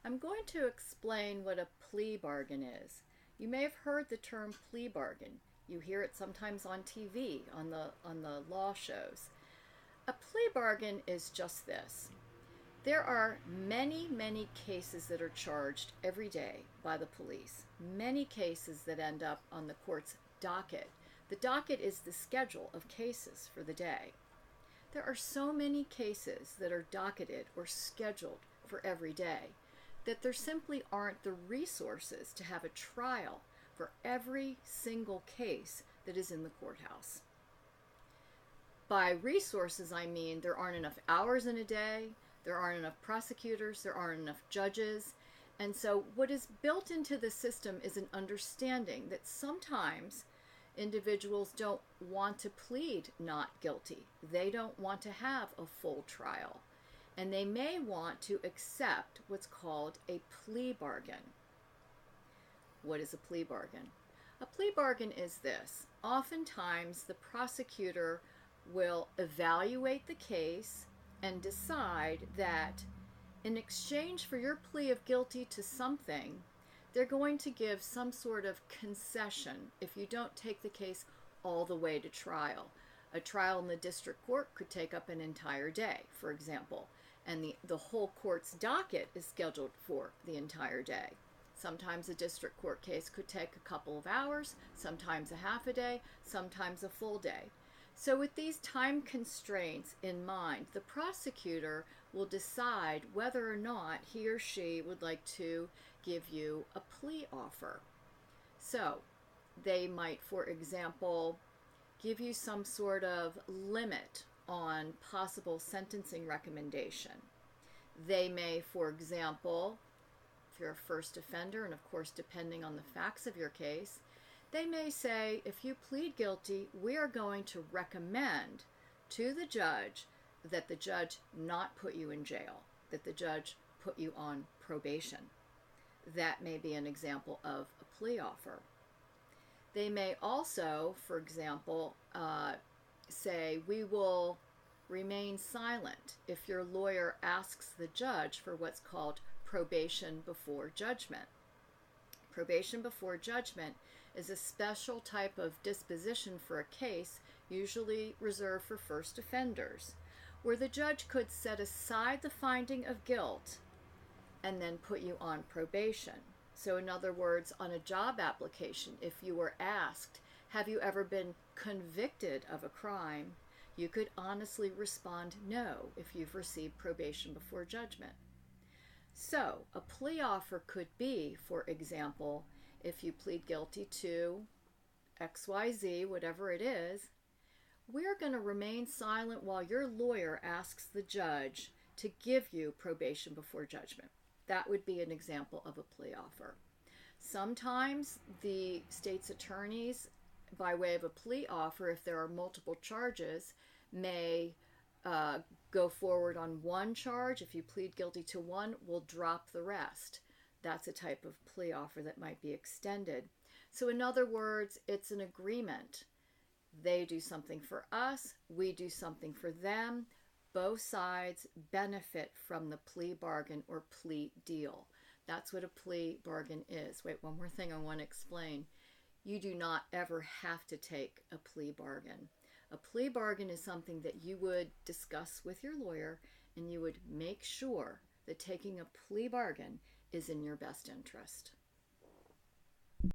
I'm going to explain what a plea bargain is. You may have heard the term plea bargain. You hear it sometimes on TV, on the law shows. A plea bargain is just this. There are many, many cases that are charged every day by the police. Many cases that end up on the court's docket. The docket is the schedule of cases for the day. There are so many cases that are docketed or scheduled for every day that there simply aren't the resources to have a trial for every single case that is in the courthouse. By resources, I mean there aren't enough hours in a day, there aren't enough prosecutors, there aren't enough judges. And so what is built into the system is an understanding that sometimes individuals don't want to plead not guilty. They don't want to have a full trial. And they may want to accept what's called a plea bargain. What is a plea bargain? A plea bargain is this. Oftentimes, the prosecutor will evaluate the case and decide that in exchange for your plea of guilty to something, they're going to give some sort of concession if you don't take the case all the way to trial. A trial in the district court could take up an entire day, for example, and the whole court's docket is scheduled for the entire day. Sometimes a district court case could take a couple of hours, sometimes a half a day, sometimes a full day. So with these time constraints in mind, the prosecutor will decide whether or not he or she would like to give you a plea offer. So they might, for example, give you some sort of limit on possible sentencing recommendation. They may, for example, if you're a first offender, and of course depending on the facts of your case, they may say, if you plead guilty, we are going to recommend to the judge that the judge not put you in jail, that the judge put you on probation. That may be an example of a plea offer. They may also, for example, say, we will remain silent if your lawyer asks the judge for what's called probation before judgment. Probation before judgment is a special type of disposition for a case, usually reserved for first offenders, where the judge could set aside the finding of guilt and then put you on probation. So in other words, on a job application, if you were asked, have you ever been convicted of a crime, you could honestly respond no if you've received probation before judgment. So a plea offer could be, for example, if you plead guilty to XYZ, whatever it is, we're going to remain silent while your lawyer asks the judge to give you probation before judgment. That would be an example of a plea offer. Sometimes the state's attorneys, by way of a plea offer, if there are multiple charges, may go forward on one charge. If you plead guilty to one, we'll drop the rest. That's a type of plea offer that might be extended. So in other words, it's an agreement. They do something for us, we do something for them. Both sides benefit from the plea bargain or plea deal. That's what a plea bargain is. Wait, one more thing I want to explain. You do not ever have to take a plea bargain. A plea bargain is something that you would discuss with your lawyer, and you would make sure that taking a plea bargain is in your best interest.